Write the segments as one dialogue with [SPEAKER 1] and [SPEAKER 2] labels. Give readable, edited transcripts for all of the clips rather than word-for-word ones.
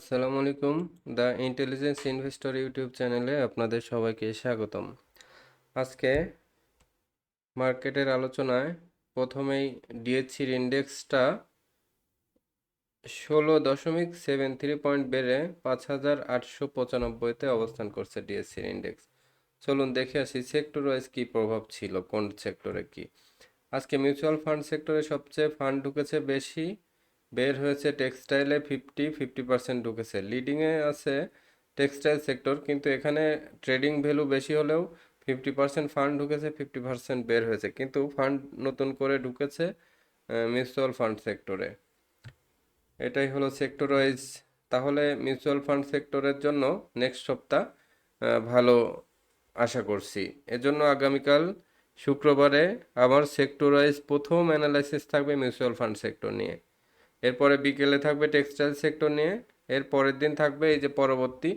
[SPEAKER 1] আসসালামু আলাইকুম। The intelligence investor YouTube চ্যানেলে আপনাদের সবাইকে স্বাগতম। আজকে মার্কেটের আলোচনায় প্রথমেই ডিএসসির ইন্ডেক্সটা 16.73 পয়েন্ট বেড়ে 5,895-তে অবস্থান করছে। ডিএসসির ইন্ডেক্স, চলুন দেখে আসি সেক্টর ওয়াইজ কী প্রভাব ছিল, কোন সেক্টরে কি। আজকে মিউচুয়াল ফান্ড সেক্টরে সবচেয়ে ফান্ড ঢুকেছে বেশি, বের হয়েছে টেক্সটাইলে 50% ঢুকেছে। লিডিংয়ে আছে টেক্সটাইল সেক্টর, কিন্তু এখানে ট্রেডিং ভ্যালু বেশি হলেও 50% ফান্ড ঢুকেছে, 50% বের হয়েছে, কিন্তু ফান্ড নতুন করে ঢুকেছে মিউচুয়াল ফান্ড সেক্টরে। এটাই হলো সেক্টর ওয়াইজ। তাহলে মিউচুয়াল ফান্ড সেক্টরের জন্য নেক্সট সপ্তাহ ভালো আশা করছি। এজন্য আগামীকাল শুক্রবারে আমার সেক্টর ওয়াইজ প্রথম অ্যানালাইসিস থাকবে মিউচুয়াল ফান্ড সেক্টর নিয়ে। এরপরে বিকেলে থাকবে টেক্সটাইল সেক্টর নিয়ে। এর পরের দিন থাকবে এই যে পরবর্তী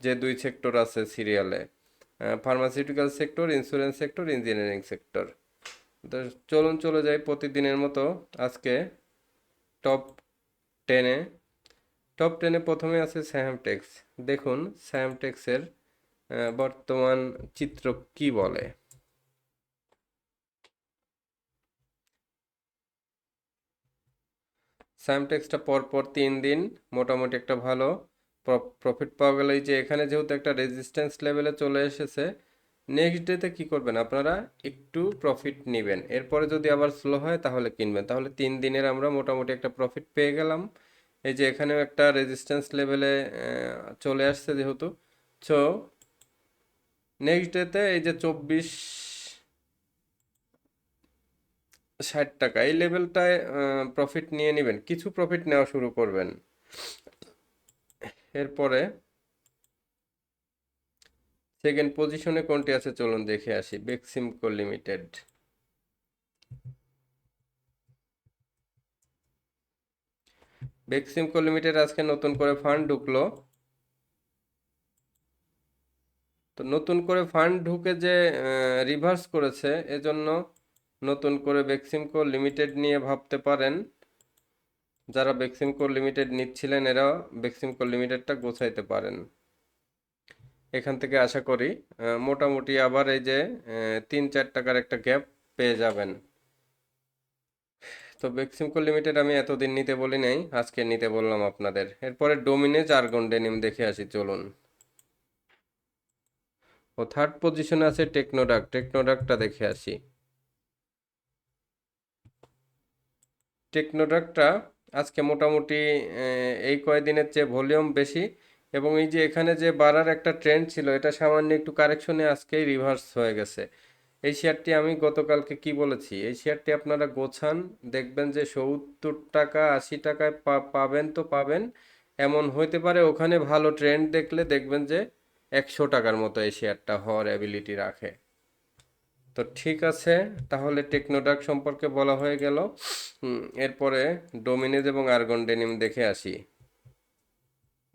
[SPEAKER 1] যে দুই সেক্টর আছে সিরিয়ালে, pharmaceutical sector, insurance sector, engineering sector. তো চলুন চলে যাই প্রতিদিনের মতো আজকে টপ টেনে। টপ টেনে প্রথমে আছে স্যামটেক্স। দেখুন স্যামটেক্সের বর্তমান চিত্র কি বলে। স্যামটেক্সটা পরপর 3 দিন মোটামুটি একটা ভালো প্রফিট পাওয়া গেল। এই যে এখানে যেহেতু একটা রেজিস্ট্যান্স লেভেলে চলে এসেছে, নেক্সট ডেতে কি করবেন আপনারা, একটু প্রফিট নেবেন। এরপরে যদি আবার স্লো হয় তাহলে কিনবেন। তাহলে 3 দিনের আমরা মোটামুটি একটা প্রফিট পেয়ে গেলাম। এই যে এখানেও একটা রেজিস্ট্যান্স লেভেলে চলে আসছে যেহেতু, সো নেক্সট ডেতে এই যে 24.60 টাকা এই লেভেলটায় প্রফিট নিয়ে নেবেন, কিছু প্রফিট নেওয়া শুরু করবেন। এরপরে সেকেন্ড পজিশনে কোনটি আছে চলুন দেখে আসি। বেক্সিমকো লিমিটেড। বেক্সিমকো লিমিটেড আজকে নতুন করে ফান্ড ঢুকলো। তো নতুন করে ফান্ড ঢুকে যে রিভার্স করেছে, এজন্য নতুন করে বেক্সিমকো লিমিটেড নিয়ে ভাবতে পারেন। যারা বেক্সিমকো লিমিটেড নিচ্ছিলেন এরা বেক্সিমকো লিমিটেডটা গোছাইতে পারেন। এখান থেকে আশা করি মোটামুটি আবার এই যে 3-4 টাকার একটা গ্যাপ পেয়ে যাবেন। তো বেক্সিমকো লিমিটেড আমি এতদিন নিতে বলি নাই, আজকে নিতে বললাম আপনাদের। এরপরে ডোমিনেজ আর্গন ডেনিম দেখে আসি চলুন। ও থার্ড পজিশনে আছে টেকনোডাক। টেকনোডাকটা দেখে আসি। টেকনোডাকটা আজকে মোটামুটি এই কয়দিনের চেয়ে ভলিউম বেশি, এবং এই যে এখানে যে বাড়ার একটা ট্রেন্ড ছিল এটা সামান্য একটু কারেকশনে আজকেই রিভার্স হয়ে গেছে। এই শেয়ারটি আমি গতকালকে কি বলেছি, এই শেয়ারটি আপনারা গোছান, দেখবেন যে 70 টাকা 80 টাকায় পাবেন তো পাবেন। এমন হইতে পারে ওখানে ভালো ট্রেন্ড দেখলে দেখবেন যে 100 টাকার মতো এই শেয়ারটা হওয়ার অ্যাবিলিটি রাখে। তো ঠিক আছে, তাহলে টেকনোডাক সম্পর্কে বলা হয়ে গেল। এরপরে ডোমিনেজ এবং আর্গন ডেনিম দেখে আসি।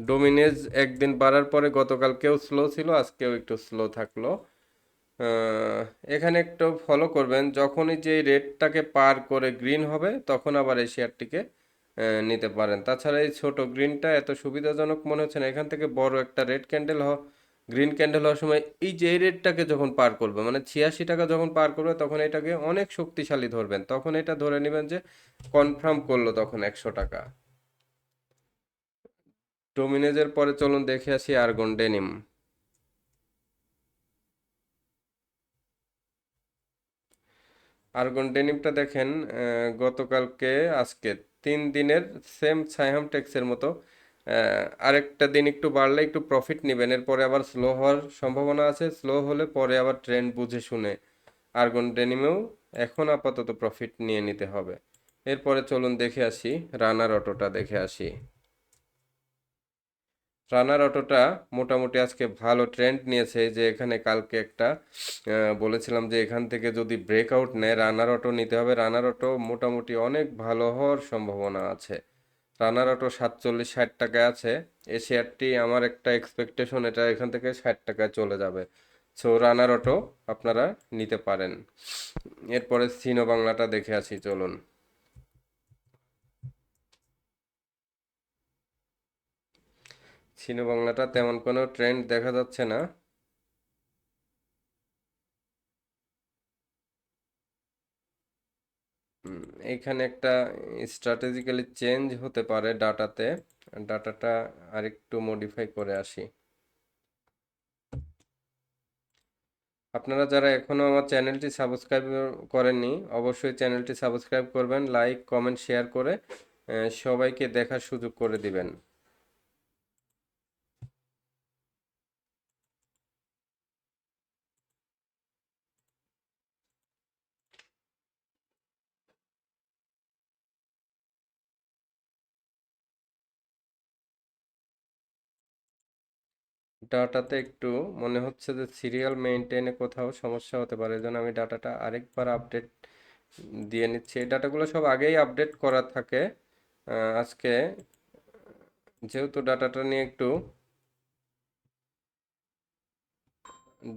[SPEAKER 1] ডোমিনেজ একদিন বাড়ার পরে গতকালকেও স্লো ছিল, আজকেও একটু স্লো থাকলো। আহ, এখানে একটু ফলো করবেন, যখনই যে রেটটাকে পার করে গ্রিন হবে তখন আবার এই শেয়ারটিকে নিতে পারেন। তাছাড়া এই ছোট গ্রিনটা এত সুবিধাজনক মনে হচ্ছে না, এখান থেকে বড় একটা রেড ক্যান্ডেল গ্রিন ক্যান্ডেল হওয়ার সময় এই যে এই রেটটাকে যখন পার করবে, মানে 86 টাকা যখন পার করবে, তখন এটাকে অনেক শক্তিশালী ধরবেন, তখন এটা ধরে নেবেন যে কনফার্ম করলো তখন 100 টাকা। ডোমিনেজের পরে চলুন দেখে আসি আর্গন ডেনিম। আর্গন ডেনিমটা দেখেন গতকালকে আজকে 3 দিনের সেম সাইহাম টেক্সের মতো আরেকটা দিন একটু বাড়লে একটু প্রফিট নেবেন। এরপরে আবার স্লো হওয়ার সম্ভাবনা আছে, স্লো হলে পরে আবার ট্রেন্ড বুঝে শুনে আর্গন ডেনিমেও এখন আপাতত প্রফিট নিয়ে নিতে হবে। এরপরে চলুন দেখে আসি রানার অটোটা দেখে আসি। রানার অটোটা মোটামুটি আজকে ভালো ট্রেন্ড নিয়েছে। যে এখানে কালকে একটা বলেছিলাম যে এখান থেকে যদি ব্রেকআউট নেয় রানার অটো নিতে হবে। রানার অটো মোটামুটি অনেক ভালো হওয়ার সম্ভাবনা আছে। রানার অটো 47-60 টাকায় আছে। এই শেয়ারটি আমার একটা এক্সপেকটেশন, এটা এখান থেকে 60 টাকায় চলে যাবে। সো রানার অটো আপনারা নিতে পারেন। এরপরে সিনো বাংলাটা দেখে আসি চলুন। চীনা বাংলাটা তেমন কোনো ট্রেন্ড দেখা যাচ্ছে না। এইখানে একটা স্ট্র্যাটেজিক্যালি চেঞ্জ হতে পারে ডাটাতে। ডাটাটা আরেকটু মডিফাই করে আসি। আপনারা যারা এখনো আমার চ্যানেলটি সাবস্ক্রাইব করেননি, অবশ্যই চ্যানেলটি সাবস্ক্রাইব করবেন, লাইক কমেন্ট শেয়ার করে সবাইকে দেখার সুযোগ করে দিবেন। ডাটাতে একটু মনে হচ্ছে যে সিরিয়াল মেনটেনে কোথাও সমস্যা হতে পারে, এজন্য আমি ডাটাটা আরেকবার আপডেট দিয়ে নিচ্ছি। এই ডাটাগুলো সব আগেই আপডেট করা থাকে। আজকে যেহেতু ডাটাটা নিয়ে একটু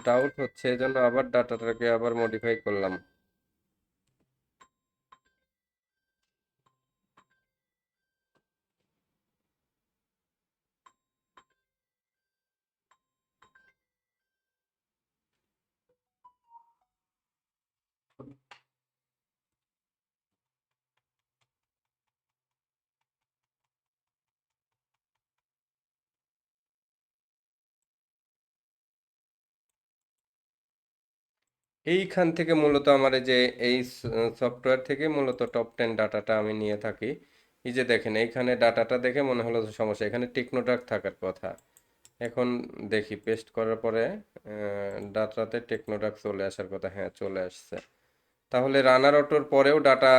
[SPEAKER 1] ডাউট হচ্ছে, এজন্য আবার ডাটাটাকে আবার মডিফাই করলাম। এইখান থেকে মূলত আমার এই যে এই সফটওয়্যার থেকে মূলত টপ 10 ডাটাটা আমি নিয়ে থাকি। এই যে দেখেন এইখানে ডাটাটা দেখে মনে হলো যে সমস্যা, এখানে টেকনোডাক থাকার কথা। এখন দেখি পেস্ট করার পরে ডাটাতে টেকনোডাক চলে আসার কথা। হ্যাঁ, চলে আসছে। তাহলে রানার অটোর পরেও ডাটা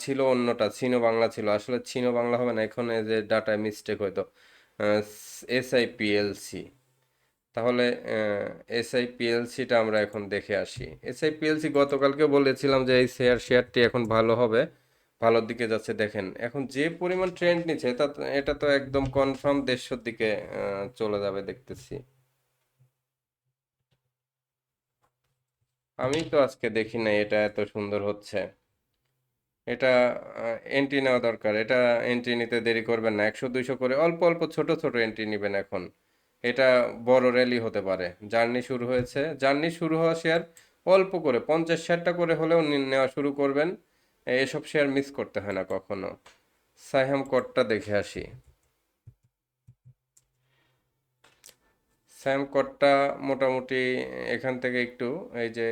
[SPEAKER 1] ছিল অন্যটা, চীনো বাংলা ছিল। আসলে চীনো বাংলা হবে না, এখন এই যে ডাটায় মিস্টেক হয়তো SIPLC। তাহলে SIPLCটা আমরা এখন দেখে আসি। SIPLC গতকালকে বলেছিলাম যে এই শেয়ারটি এখন ভালো হবে, ভালোর দিকে যাচ্ছে। দেখেন এখন যে পরিমাণ ট্রেন্ড নিচ্ছে, এটা তো একদম কনফার্ম 150 দিকে চলে যাবে দেখতেছি। আমি তো আজকে দেখি না এটা এত সুন্দর হচ্ছে। এটা এন্ট্রি নেওয়া দরকার। এটা এন্ট্রি নিতে দেরি করবেন না, 100 200 করে অল্প অল্প ছোট ছোট এন্ট্রি নেবেন এখন। এটা বড় র্যালি হতে পারে। জার্নি শুরু হয়েছে, জার্নি শুরু হওয়া শেয়ার অল্প করে 50 60টা করে হলেও নেওয়া শুরু করবেন। এসব শেয়ার মিস করতে হয় না কখনো। সাইহাম কোডটা দেখে আসি। সাইহাম কোডটা মোটামুটি এখান থেকে একটু এই যে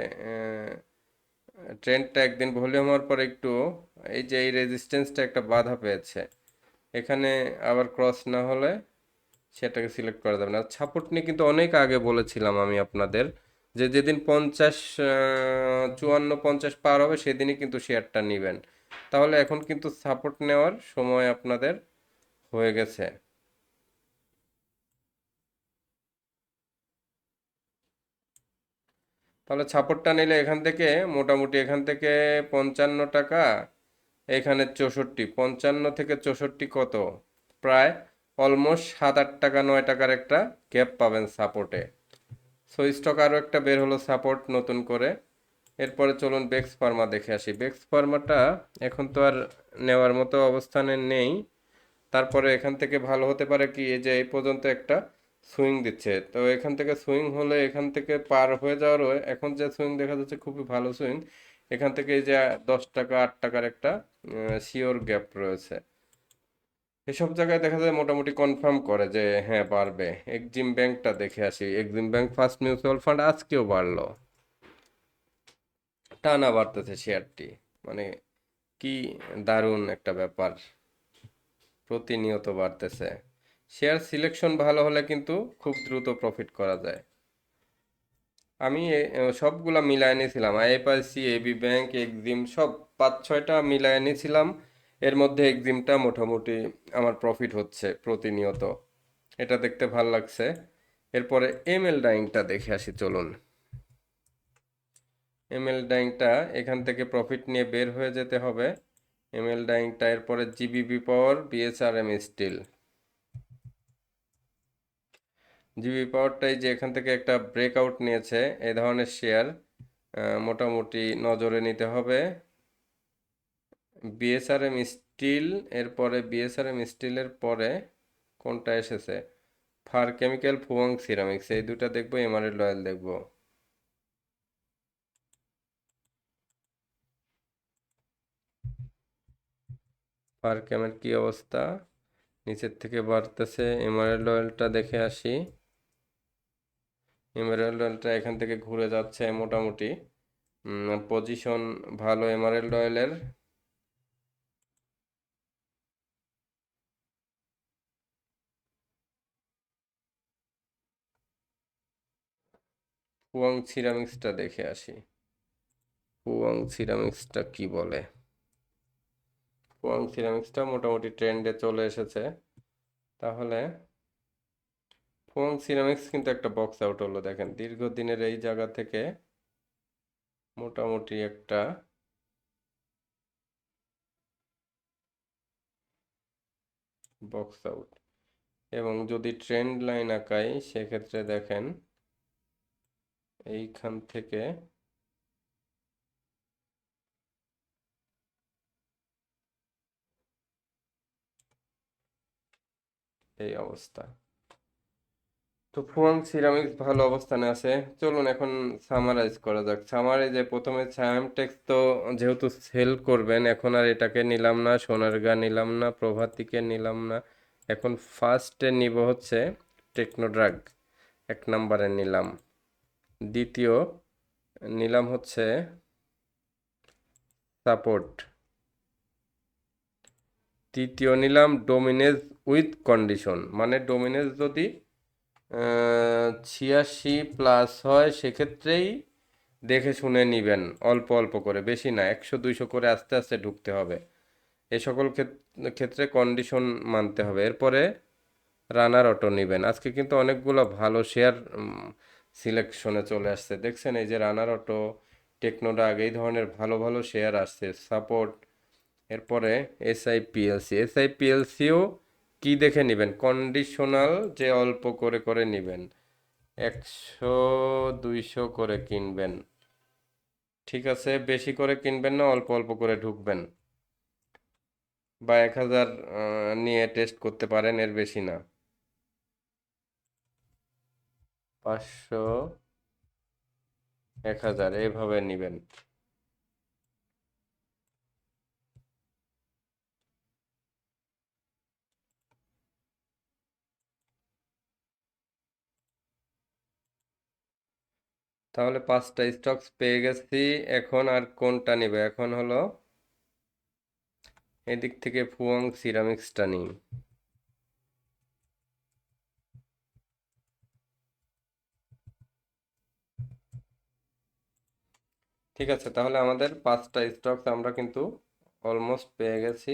[SPEAKER 1] ট্রেন্ডটা একদিন ভলিউম হওয়ার পর একটু এই যে এই রেজিস্ট্যান্সটা একটা বাধা পেয়েছে। এখানে আবার ক্রস না হলে সেটাকে সিলেক্ট করা যাবে না। সাপোর্ট নিয়ে কিন্তু অনেক আগে বলেছিলাম আমি আপনাদের, যে যেদিন 50 54 50 পার হবে সেদিনই কিন্তু শেয়ারটা নেবেন। তাহলে এখন কিন্তু সাপোর্ট নেওয়ার সময় আপনাদের হয়ে গেছে। তাহলে সাপোর্টটা নিলে এখান থেকে মোটামুটি এখান থেকে 55 টাকা, এখানে 64, 55 থেকে 64 কত, প্রায় অলমোস্ট 7 8 টাকা 9 টাকার একটা গ্যাপ পাবেন সাপোর্টে। সো স্টক আরও একটা বের হলো সাপোর্ট নতুন করে। এরপরে চলুন বেক্স ফার্মা দেখে আসি। বেক্স ফার্মাটা এখন তো আর নেওয়ার মতো অবস্থানে নেই। তারপরে এখান থেকে ভালো হতে পারে কি, এই যে এই পর্যন্ত একটা সুইং দিচ্ছে, তো এখান থেকে সুইং হলে এখান থেকে পার হয়ে যাওয়ার এখন যে সুইং দেখা যাচ্ছে খুবই ভালো সুইং। এখান থেকে এই যে 10 টাকা 8 টাকার একটা শিওর গ্যাপ রয়েছে। এসব জায়গায় দেখা যায় মোটামুটি কনফার্ম করে যে হ্যাঁ বাড়বে। এক্সিম ব্যাংকটা দেখে আসি। Exim bank first mutual fund আজকেও বাড়লো, টানা বাড়তেছে শেয়ারটি। মানে কি দারুণ একটা ব্যাপার, প্রতিনিয়ত বাড়তেছে। শেয়ার সিলেকশন ভালো হলে কিন্তু খুব দ্রুত প্রফিট করা যায়। আমি সবগুলা মিলায় নিয়েছিলাম, IFIC এবি ব্যাংক এক্সিম সব 5 6টা মিলায় নিয়েছিলাম। এর মধ্যে এক্সিমটা মোটামুটি আমার প্রফিট হচ্ছে প্রতিনিয়ত, এটা দেখতে ভাল লাগছে। এরপরে এমএল ডাইংটা দেখে আসি চলুন। এমএল ডাইংটা এখান থেকে প্রফিট নিয়ে বের হয়ে যেতে হবে। এমএল ডাইংটা এরপরে জিবিবি পাওয়ার বিএসআরএম স্টিল। জিবি পাওয়ারটাই যে এখান থেকে একটা ব্রেকআউট নিয়েছে, এই ধরনের শেয়ার মোটামুটি নজরে নিতে হবে। বিএসআরএম স্টিল, এরপরে বিএসআরএম স্টিলের পরে কোনটা এসেছে, ফার কেমিক্যাল, ফুয়াং সিরামিক্স, এই দুটা দেখবো, এমারেল্ড অয়েল দেখবো। ফার কেমের কি অবস্থা, নিচের থেকে বাড়তেছে। এমারেল্ড অয়েলটা দেখে আসি। এমারেল্ড অয়েলটা এখান থেকে ঘুরে যাচ্ছে মোটামুটি, পজিশন ভালো এমারেল্ড অয়েলের। ফুয়াং সিরামিক্সটা দেখে আসি, ফুয়াং সিরামিক্সটা কি বলে। ফুয়াং সিরামিক্সটা মোটামুটি ট্রেন্ডে চলে এসেছে। তাহলে ফুয়াং সিরামিক্স কিন্তু একটা বক্স আউট হলো, দেখেন দীর্ঘদিনের এই জায়গা থেকে মোটামুটি একটা বক্স আউট। এবং যদি ট্রেন্ড লাইন আঁকাই সেক্ষেত্রে দেখেন এইখান থেকে এই অবস্থা। তো ফুয়াং সিরামিক্স ভালো অবস্থানে আছে। চলুন এখন সামারাইজ করা যাক। সামারাইজে প্রথমে সায়ামটেক্স তো যেহেতু সেল করবেন, এখন আর এটাকে নিলাম না, সোনারগাঁ নিলাম না, প্রভাতিকে নিলাম না। এখন ফার্স্টে নিব হচ্ছে টেকনোড্রাগ, 1 নম্বরে নিলাম। দ্বিতীয় নিলাম হচ্ছে সাপোর্ট। তৃতীয় নিলাম ডোমিনেজ উইথ কন্ডিশন, মানে ডোমিনেজ যদি 86+ হয় সেক্ষেত্রেই দেখে শুনে নিবেন, অল্প অল্প করে, বেশি না, 100-200 করে আস্তে আস্তে ঢুকতে হবে। এ সকল ক্ষেত্রে কন্ডিশন মানতে হবে। এরপরে রানার অটো নেবেন। আজকে কিন্তু অনেকগুলো ভালো শেয়ার সিলেকশনে চলে আসছে, দেখছেন এই যে রানার অটো, টেকনোডাগ, এই ধরনের ভালো ভালো শেয়ার আসছে। সাপোর্ট, এরপরে এসআইপিএলসি। এসআইপিএলসিও কি দেখে নেবেন, কন্ডিশনাল, যে অল্প করে করে নেবেন, 100-200 করে কিনবেন, ঠিক আছে, বেশি করে কিনবেন না, অল্প অল্প করে ঢুকবেন। বা 1000 নিয়ে টেস্ট করতে পারেন, এর বেশি না। 500, 1000 এইভাবে নেবেন। তাহলে 5টা স্টকস পেয়ে গেছি। এখন আর কোনটা নিবে, এখন হলো এদিক থেকে ফুয়ং সিরামিক্সটা নিই। ঠিক আছে, তাহলে আমাদের 5টা স্টকস আমরা কিন্তু অলমোস্ট পেয়ে গেছি।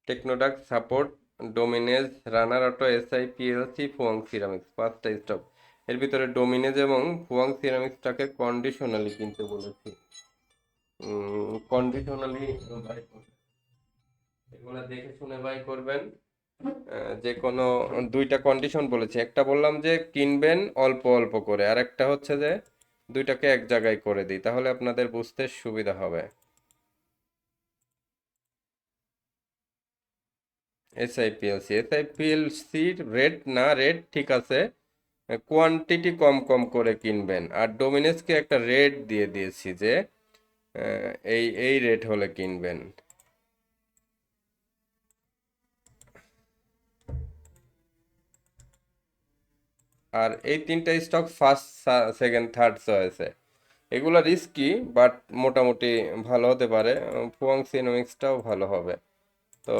[SPEAKER 1] টেকনোডাক, সাপোর্ট, ডোমিনেজ, রানার অটো, এসআইপিএলসি, ফুয়াং সিরামিক্স, 5টা স্টক। এর ভিতরে ডোমিনেজ এবং ফুয়াং সিরামিক্সটাকে কন্ডিশনালি কিনতে বলেছি। কন্ডিশনালি বাই করবেন, এগুলা দেখে শুনে বাই করবেন। যে কোনো 2টা কন্ডিশন বলেছি, একটা বললাম যে কিনবেন অল্প অল্প করে, আর একটা হচ্ছে যে 2টাকে এক জায়গায় করে দিই, তাহলে আপনাদের বুঝতে সুবিধা হবে। এসআইপিএলসির রেট না, রেট ঠিক আছে, কোয়ান্টিটি কম কম করে কিনবেন। আর ডোমিনেসকে একটা রেট দিয়ে দিয়েছি যে এই এই রেট হলে কিনবেন। আর এই 3টা স্টক ফার্স্ট, সেকেন্ড, থার্ড চয়েসে। এগুলো রিস্কি বাট মোটামুটি ভালো হতে পারে। ফুয়াং সিনোমিক্সটাও ভালো হবে। তো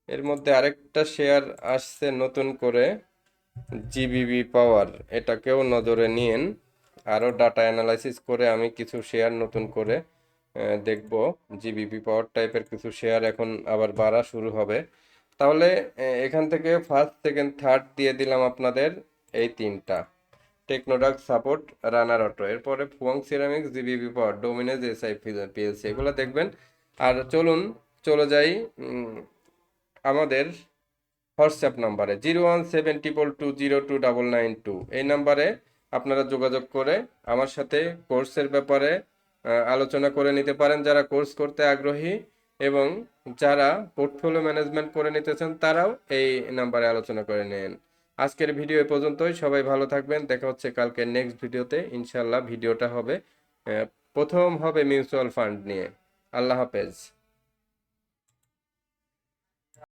[SPEAKER 1] এর মধ্যে আরেকটা শেয়ার আসছে নতুন করে, জিবিবি পাওয়ার, এটাকেও নজরে নিয়েন। আরও ডাটা অ্যানালাইসিস করে আমি কিছু শেয়ার নতুন করে দেখব। জিবিবি পাওয়ার টাইপের কিছু শেয়ার এখন আবার বাড়া শুরু হবে। তাহলে এখান থেকে ফার্স্ট, সেকেন্ড, থার্ড দিয়ে দিলাম আপনাদের এই 3টা, টেকনোডাক, সাপোর্ট, রানার অটো। এরপরে ফুয়াং সিরামিক্স, জিবিবি পাওয়ার, ডোমিনেজ, এসআই পিএলসি, এগুলো দেখবেন। আর চলুন চলে যাই আমাদের হোয়াটসঅ্যাপ নাম্বারে, 01722022992। এই নাম্বারে আপনারা যোগাযোগ করে আমার সাথে কোর্সের ব্যাপারে আলোচনা করে নিতে পারেন, যারা কোর্স করতে আগ্রহী। এবং যারা পোর্টফোলিও ম্যানেজমেন্ট করে নিতে চান তারাও এই নাম্বারে আলোচনা করে নেন। আজকের ভিডিও এ পর্যন্তই। সবাই ভালো থাকবেন। দেখা হচ্ছে কালকে নেক্সট ভিডিওতে। ইনশাল্লাহ ভিডিওটা হবে প্রথম হবে মিউচুয়াল ফান্ড নিয়ে। আল্লাহ হাফেজ।